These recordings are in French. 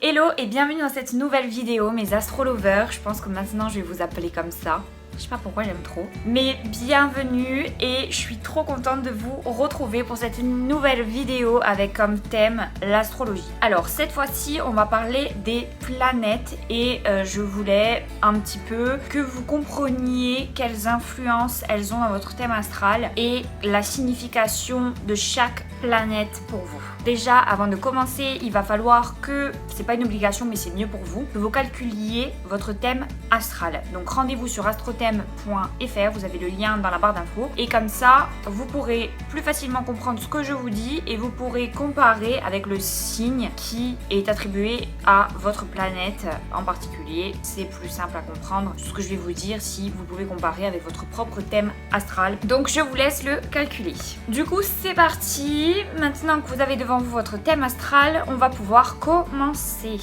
Hello et bienvenue dans cette nouvelle vidéo, mes astrolovers. Je pense que maintenant je vais vous appeler comme ça. Je sais pas pourquoi, j'aime trop. Mais bienvenue et je suis trop contente de vous retrouver pour cette nouvelle vidéo avec comme thème l'astrologie. Alors cette fois-ci, on va parler des planètes et je voulais un petit peu que vous compreniez quelles influences elles ont dans votre thème astral et la signification de chaque planète pour vous. Déjà, avant de commencer, il va falloir que, c'est pas une obligation mais c'est mieux pour vous, que vous calculiez votre thème astral. Donc rendez-vous sur astrothème.fr, vous avez le lien dans la barre d'infos et comme ça, vous pourrez plus facilement comprendre ce que je vous dis et vous pourrez comparer avec le signe qui est attribué à votre planète en particulier. C'est plus simple à comprendre ce que je vais vous dire si vous pouvez comparer avec votre propre thème astral. Donc je vous laisse le calculer. Du coup, c'est parti. Maintenant que vous avez devant vous votre thème astral, on va pouvoir commencer.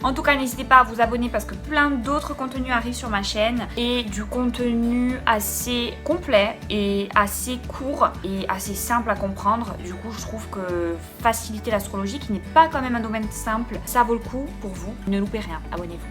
En tout cas, n'hésitez pas à vous abonner parce que plein d'autres contenus arrivent sur ma chaîne et du contenu assez complet et assez court et assez simple à comprendre. Du coup, je trouve que faciliter l'astrologie, qui n'est pas quand même un domaine simple, ça vaut le coup pour vous. Ne loupez rien, abonnez-vous.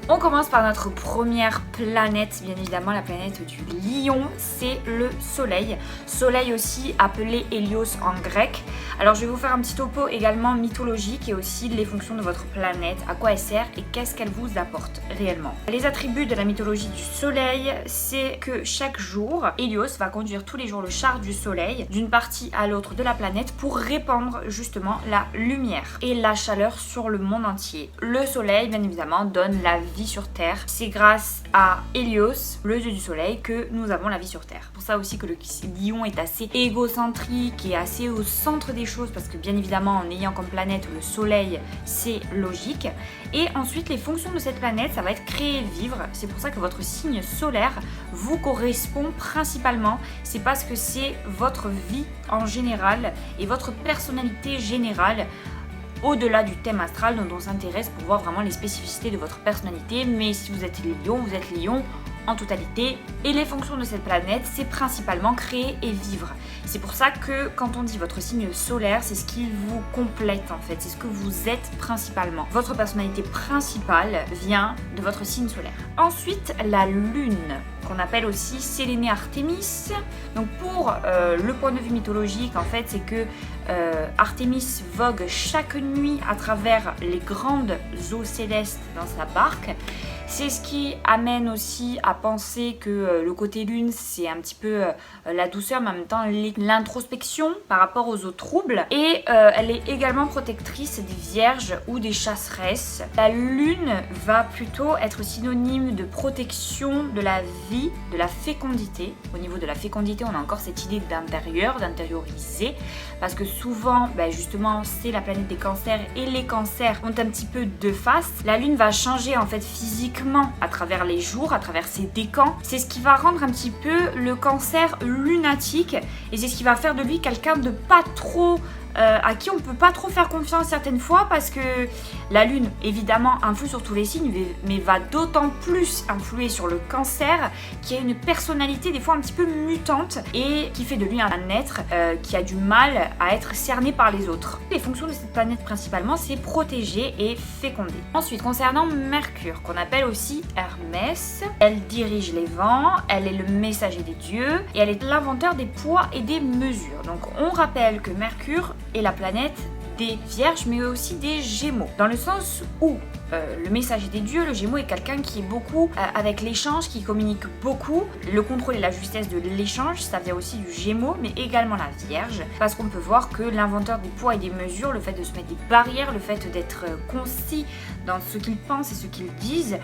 On commence par notre première planète, bien évidemment la planète du Lion, c'est le Soleil. Soleil aussi appelé Hélios en grec. Alors je vais vous faire un petit topo également mythologique et aussi les fonctions de votre planète, à quoi elle sert et qu'est-ce qu'elle vous apporte réellement. Les attributs de la mythologie du Soleil, c'est que chaque jour, Hélios va conduire tous les jours le char du Soleil d'une partie à l'autre de la planète pour répandre justement la lumière et la chaleur sur le monde entier. Le Soleil, bien évidemment, donne la vie sur Terre. C'est grâce à Hélios, le dieu du soleil, que nous avons la vie sur Terre. Pour ça aussi que le lion est assez égocentrique et assez au centre des choses parce que bien évidemment en ayant comme planète le soleil, c'est logique. Et ensuite les fonctions de cette planète, ça va être créer et vivre. C'est pour ça que votre signe solaire vous correspond principalement. C'est parce que c'est votre vie en général et votre personnalité générale au-delà du thème astral dont on s'intéresse pour voir vraiment les spécificités de votre personnalité. Mais si vous êtes Lion, vous êtes Lion en totalité. Et les fonctions de cette planète, c'est principalement créer et vivre. C'est pour ça que quand on dit votre signe solaire, c'est ce qui vous complète en fait, c'est ce que vous êtes principalement. Votre personnalité principale vient de votre signe solaire. Ensuite, la lune, qu'on appelle aussi Séléné Artémis. Donc pour le point de vue mythologique, en fait, c'est que Artémis vogue chaque nuit à travers les grandes eaux célestes dans sa barque. C'est ce qui amène aussi à penser que le côté lune, c'est un petit peu la douceur, mais en même temps l'introspection par rapport aux eaux troubles. Et elle est également protectrice des vierges ou des chasseresses. La lune va plutôt être synonyme de protection de la vie, de la fécondité. Au niveau de la fécondité, on a encore cette idée d'intérieur, d'intérioriser. Parce que souvent, justement, c'est la planète des cancers et les cancers ont un petit peu deux faces. La lune va changer en fait physiquement à travers les jours, à travers ses décans. C'est ce qui va rendre un petit peu le cancer lunatique et c'est ce qui va faire de lui quelqu'un de pas trop à qui on peut pas trop faire confiance certaines fois parce que la lune évidemment influe sur tous les signes mais va d'autant plus influer sur le cancer qui a une personnalité des fois un petit peu mutante et qui fait de lui un être qui a du mal à être cerné par les autres. Les fonctions de cette planète principalement, c'est protéger et féconder. Ensuite, concernant Mercure, qu'on appelle aussi Hermès, elle dirige les vents, elle est le messager des dieux et elle est l'inventeur des poids et des mesures. Donc on rappelle que Mercure est la planète des Vierges mais aussi des Gémeaux, dans le sens où le messager des dieux, le Gémeaux est quelqu'un qui est beaucoup avec l'échange, qui communique beaucoup. Le contrôle et la justesse de l'échange, ça vient aussi du Gémeaux, mais également la Vierge, parce qu'on peut voir que l'inventeur des poids et des mesures, le fait de se mettre des barrières, le fait d'être concis dans ce qu'ils pensent et ce qu'ils disent,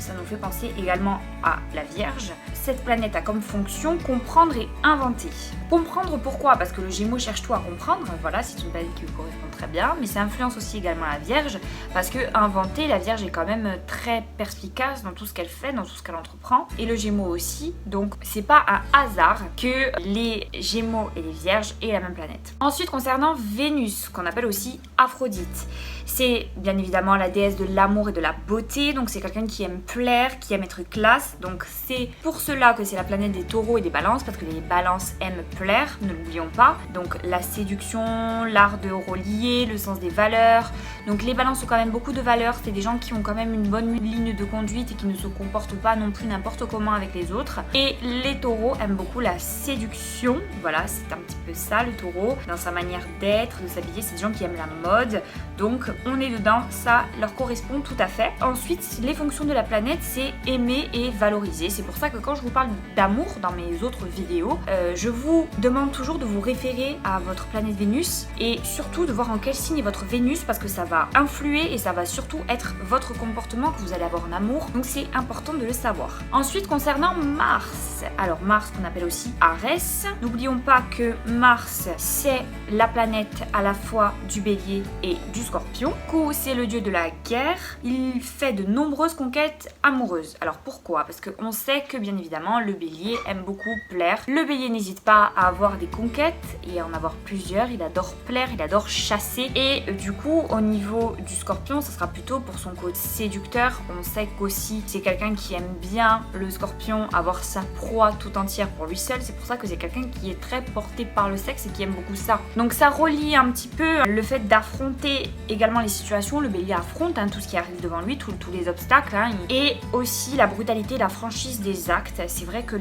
ça nous fait penser également à la Vierge. Cette planète a comme fonction comprendre et inventer. Comprendre pourquoi? Parce que le Gémeaux cherche tout à comprendre, voilà, c'est une planète qui lui correspond très bien, mais ça influence aussi également la Vierge, parce que inventer, la Vierge est quand même très perspicace dans tout ce qu'elle fait, dans tout ce qu'elle entreprend, et le Gémeaux aussi, donc c'est pas un hasard que les Gémeaux et les Vierges aient la même planète. Ensuite, concernant Vénus, qu'on appelle aussi Aphrodite, c'est bien évidemment la déesse de l'amour et de la beauté, donc c'est quelqu'un qui aime plaire, qui aime être classe. Donc c'est pour cela que c'est la planète des taureaux et des balances, parce que les balances aiment plaire, ne l'oublions pas. Donc la séduction, l'art de relier, le sens des valeurs. Donc les balances ont quand même beaucoup de valeurs, c'est des gens qui ont quand même une bonne ligne de conduite et qui ne se comportent pas non plus n'importe comment avec les autres. Et les taureaux aiment beaucoup la séduction, voilà, c'est un petit peu ça le taureau, dans sa manière d'être, de s'habiller, c'est des gens qui aiment la mode, donc on est dedans, ça leur correspond tout à fait. Ensuite, les fonctions de la planète, c'est aimer et valoriser, c'est pour ça que quand je vous parle d'amour dans mes autres vidéos, je vous demande toujours de vous référer à votre planète Vénus et surtout de voir en quel signe est votre Vénus, parce que ça va influer et ça va surtout être votre comportement que vous allez avoir en amour, donc c'est important de le savoir. Ensuite, concernant Mars, alors Mars qu'on appelle aussi Arès, n'oublions pas que Mars c'est la planète à la fois du Bélier et du Scorpion. Du coup, c'est le dieu de la guerre, il fait de nombreuses conquêtes amoureuses. Alors pourquoi? Parce qu'on sait que bien évidemment le Bélier aime beaucoup plaire. Le Bélier n'hésite pas à avoir des conquêtes et à en avoir plusieurs, il adore plaire, il adore chasser et du coup au niveau du Scorpion, ça sera plutôt pour son côté séducteur. On sait qu'aussi c'est quelqu'un qui aime bien le Scorpion, avoir sa proie tout entière pour lui seul, c'est pour ça que c'est quelqu'un qui est très porté par le sexe et qui aime beaucoup ça. Donc ça relie un petit peu le fait d'affronter également les situations, le Bélier affronte tout ce qui arrive devant lui, tous les obstacles, et aussi la brutalité, la franchise des actes. C'est vrai que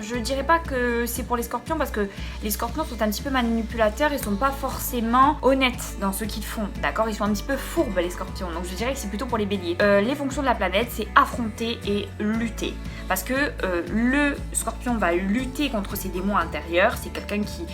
je dirais pas que c'est pour les Scorpions parce que les Scorpions sont un petit peu manipulateurs et sont pas forcément honnêtes dans ce qu'ils font, d'accord? Ils sont un petit peu fourbes les Scorpions, donc je dirais que c'est plutôt pour les Béliers. Les fonctions de la planète, c'est affronter et lutter. Parce que le Scorpion va lutter contre ses démons intérieurs, c'est quelqu'un qui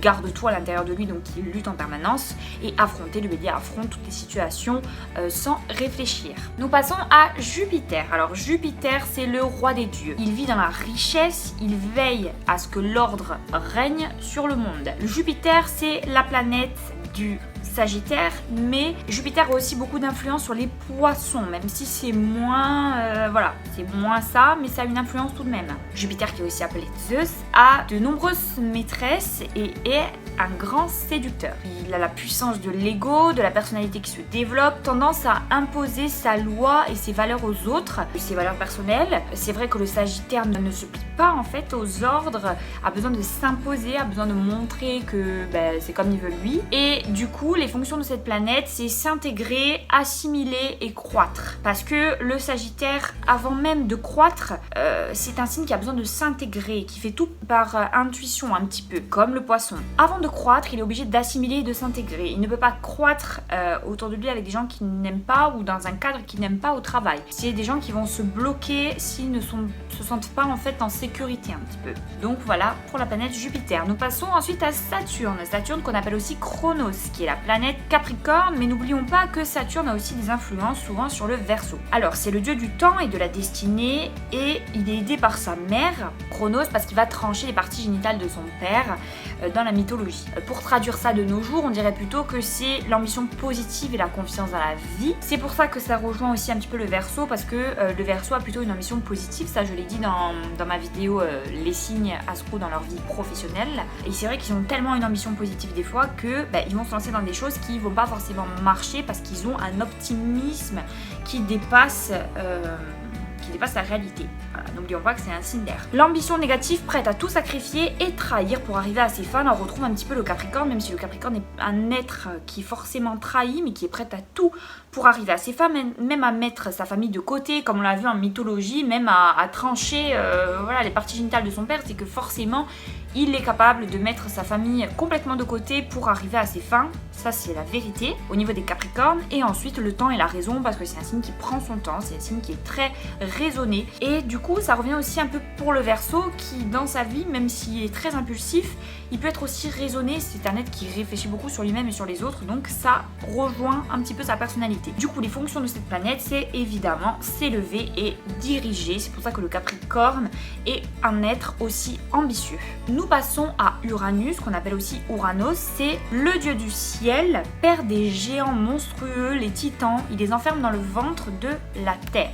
garde tout à l'intérieur de lui, donc qui lutte en permanence, et affronter, le Bélier affronte toutes les situations sans réfléchir. Nous passons à Jupiter. Alors Jupiter, c'est le roi des dieux. Il vit dans la richesse, il veille à ce que l'ordre règne sur le monde. Jupiter, c'est la planète du Sagittaire, mais Jupiter a aussi beaucoup d'influence sur les poissons, même si c'est moins, voilà, c'est moins ça, mais ça a une influence tout de même. Jupiter, qui est aussi appelé Zeus, a de nombreuses maîtresses et est un grand séducteur. Il a la puissance de l'ego, de la personnalité qui se développe, tendance à imposer sa loi et ses valeurs aux autres, ses valeurs personnelles. C'est vrai que le Sagittaire ne se plie pas en fait aux ordres, a besoin de s'imposer, a besoin de montrer que c'est comme il veut lui. Et du coup, les fonctions de cette planète, c'est s'intégrer, assimiler et croître. Parce que le Sagittaire, avant même de croître, c'est un signe qui a besoin de s'intégrer, qui fait tout par intuition un petit peu, comme le poisson. Avant de croître, il est obligé d'assimiler et de s'intégrer. Il ne peut pas croître autour de lui avec des gens qui n'aiment pas ou dans un cadre qu'il n'aime pas au travail. C'est des gens qui vont se bloquer s'ils ne se sentent pas en fait en sécurité un petit peu. Donc voilà pour la planète Jupiter. Nous passons ensuite à Saturne. Saturne qu'on appelle aussi Chronos, qui est la planète Capricorne, mais n'oublions pas que Saturne a aussi des influences souvent sur le Verseau. Alors c'est le dieu du temps et de la destinée et il est aidé par sa mère, Chronos, parce qu'il va trancher les parties génitales de son père dans la mythologie. Pour traduire ça de nos jours, on dirait plutôt que c'est l'ambition positive et la confiance dans la vie. C'est pour ça que ça rejoint aussi un petit peu le Verseau, parce que le Verseau a plutôt une ambition positive, ça je l'ai dit dans ma vidéo les signes astro dans leur vie professionnelle. Et c'est vrai qu'ils ont tellement une ambition positive des fois que ils vont se lancer dans des choses qui vont pas forcément marcher parce qu'ils ont un optimisme qui dépasse la réalité. Voilà, n'oublions pas que c'est un signe d'air. L'ambition négative, prête à tout sacrifier et trahir pour arriver à ses fins. On retrouve un petit peu le Capricorne, même si le Capricorne est un être qui est forcément trahi, mais qui est prêt à tout pour arriver à ses fins, même à mettre sa famille de côté, comme on l'a vu en mythologie, même à trancher les parties génitales de son père. C'est que forcément, il est capable de mettre sa famille complètement de côté pour arriver à ses fins. Ça, c'est la vérité au niveau des Capricornes. Et ensuite, le temps et la raison, parce que c'est un signe qui prend son temps, c'est un signe qui est très raisonné. Et du coup, ça revient aussi un peu pour le Verseau, qui dans sa vie, même s'il est très impulsif, il peut être aussi raisonné. C'est un être qui réfléchit beaucoup sur lui-même et sur les autres, donc ça rejoint un petit peu sa personnalité. Du coup, les fonctions de cette planète, c'est évidemment s'élever et diriger. C'est pour ça que le Capricorne est un être aussi ambitieux. Nous passons à Uranus, qu'on appelle aussi Uranos. C'est le dieu du ciel, père des géants monstrueux, les titans. Il les enferme dans le ventre de la terre.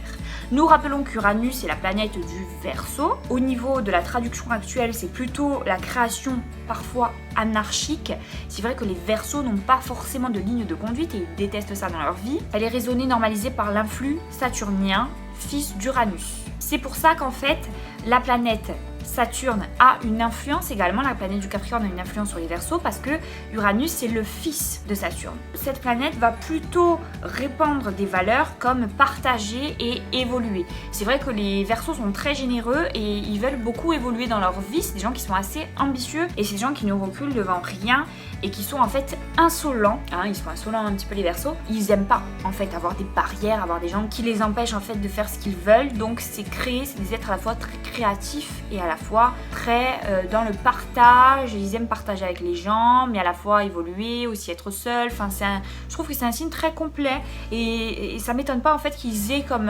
Nous rappelons qu'Uranus est la planète du Verseau. Au niveau de la traduction actuelle, c'est plutôt la création parfois anarchique. C'est vrai que les Verseaux n'ont pas forcément de ligne de conduite et ils détestent ça dans leur vie. Elle est raisonnée, normalisée par l'influx saturnien fils d'Uranus. C'est pour ça qu'en fait, la planète Saturne a une influence également, la planète du Capricorne a une influence sur les Verseaux parce que Uranus c'est le fils de Saturne. Cette planète va plutôt répandre des valeurs comme partager et évoluer. C'est vrai que les Verseaux sont très généreux et ils veulent beaucoup évoluer dans leur vie, c'est des gens qui sont assez ambitieux et c'est des gens qui ne reculent devant rien et qui sont en fait insolents, ils sont insolents un petit peu les Verseaux, ils aiment pas en fait avoir des barrières, avoir des gens qui les empêchent en fait de faire ce qu'ils veulent, donc c'est des êtres à la fois très créatifs et à la fois très dans le partage, ils aiment partager avec les gens mais à la fois évoluer, aussi être seuls, je trouve que c'est un signe très complet et ça m'étonne pas en fait qu'ils aient comme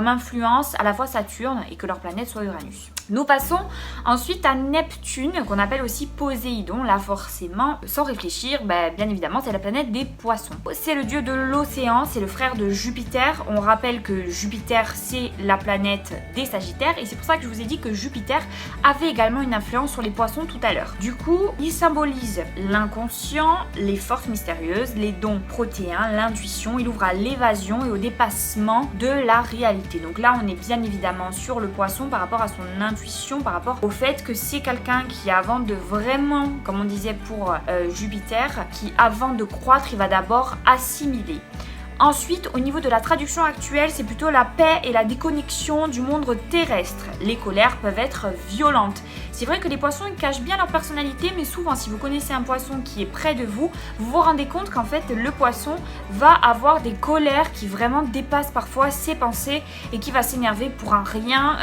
influence à la fois Saturne et que leur planète soit Uranus. Nous passons ensuite à Neptune qu'on appelle aussi Poséidon, là forcément sans réfléchir, bien évidemment c'est la planète des poissons. C'est le dieu de l'océan, c'est le frère de Jupiter, on rappelle que Jupiter c'est la planète des Sagittaires et c'est pour ça que je vous ai dit que Jupiter avait également une influence sur les poissons tout à l'heure. Du coup, il symbolise l'inconscient, les forces mystérieuses, les dons protéins, l'intuition, il ouvre à l'évasion et au dépassement de la réalité. Donc là, on est bien évidemment sur le poisson par rapport à son intuition, par rapport au fait que c'est quelqu'un qui avant de vraiment, comme on disait pour Jupiter, qui avant de croître, il va d'abord assimiler. Ensuite, au niveau de la traduction actuelle, c'est plutôt la paix et la déconnexion du monde terrestre. Les colères peuvent être violentes. C'est vrai que les poissons ils cachent bien leur personnalité, mais souvent, si vous connaissez un poisson qui est près de vous, vous vous rendez compte qu'en fait, le poisson va avoir des colères qui vraiment dépassent parfois ses pensées et qui va s'énerver pour un rien,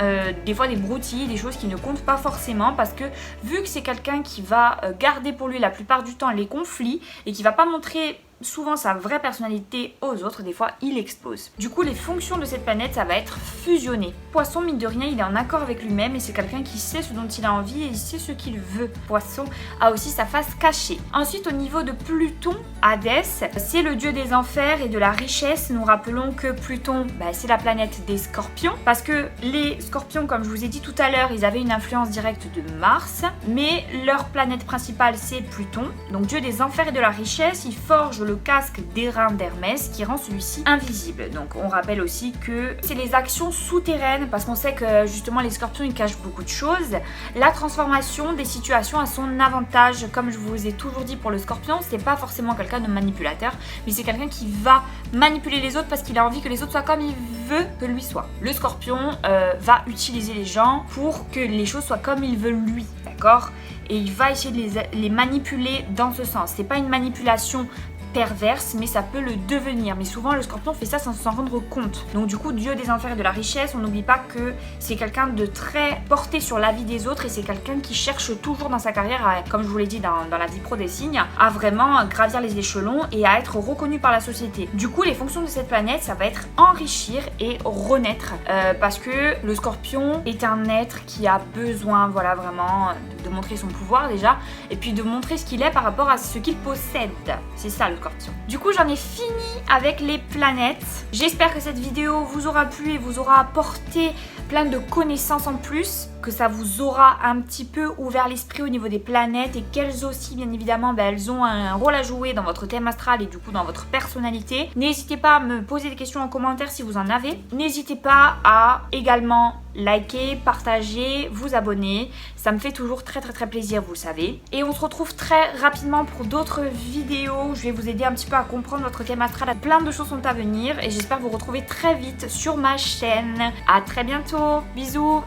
des fois des broutilles, des choses qui ne comptent pas forcément parce que vu que c'est quelqu'un qui va garder pour lui la plupart du temps les conflits et qui va pas montrer souvent sa vraie personnalité aux autres, des fois il explose. Du coup les fonctions de cette planète ça va être fusionné. Poisson mine de rien il est en accord avec lui-même et c'est quelqu'un qui sait ce dont il a envie et il sait ce qu'il veut. Poisson a aussi sa face cachée. Ensuite au niveau de Pluton, Hadès, c'est le dieu des enfers et de la richesse. Nous rappelons que Pluton c'est la planète des scorpions parce que les scorpions comme je vous ai dit tout à l'heure ils avaient une influence directe de Mars mais leur planète principale c'est Pluton. Donc dieu des enfers et de la richesse, il forge le casque d'airain d'Hermès qui rend celui-ci invisible. Donc on rappelle aussi que c'est les actions souterraines parce qu'on sait que justement les scorpions ils cachent beaucoup de choses. La transformation des situations à son avantage, comme je vous ai toujours dit pour le scorpion, c'est pas forcément quelqu'un de manipulateur, mais c'est quelqu'un qui va manipuler les autres parce qu'il a envie que les autres soient comme il veut que lui soit. Le scorpion va utiliser les gens pour que les choses soient comme il veut lui, d'accord ? Et il va essayer de les manipuler dans ce sens. C'est pas une manipulation perverse, mais ça peut le devenir. Mais souvent, le scorpion fait ça sans s'en rendre compte. Donc du coup, dieu des enfers et de la richesse, on n'oublie pas que c'est quelqu'un de très porté sur la vie des autres et c'est quelqu'un qui cherche toujours dans sa carrière, comme je vous l'ai dit dans la vie pro des signes, à vraiment gravir les échelons et à être reconnu par la société. Du coup, les fonctions de cette planète, ça va être enrichir et renaître. Parce que le scorpion est un être qui a besoin, voilà, vraiment de montrer son pouvoir déjà, et puis de montrer ce qu'il est par rapport à ce qu'il possède. C'est ça le scorpion. Du coup j'en ai fini avec les planètes. J'espère que cette vidéo vous aura plu et vous aura apporté plein de connaissances en plus, que ça vous aura un petit peu ouvert l'esprit au niveau des planètes et qu'elles aussi bien évidemment elles ont un rôle à jouer dans votre thème astral et du coup dans votre personnalité. N'hésitez pas à me poser des questions en commentaire si vous en avez. N'hésitez pas à également liker, partager, vous abonner. Ça me fait toujours très plaisir, vous le savez. Et on se retrouve très rapidement pour d'autres vidéos. Je vais vous aider un petit peu à comprendre votre thème astral. Plein de choses sont à venir et j'espère vous retrouver très vite sur ma chaîne. À très bientôt. Bisous.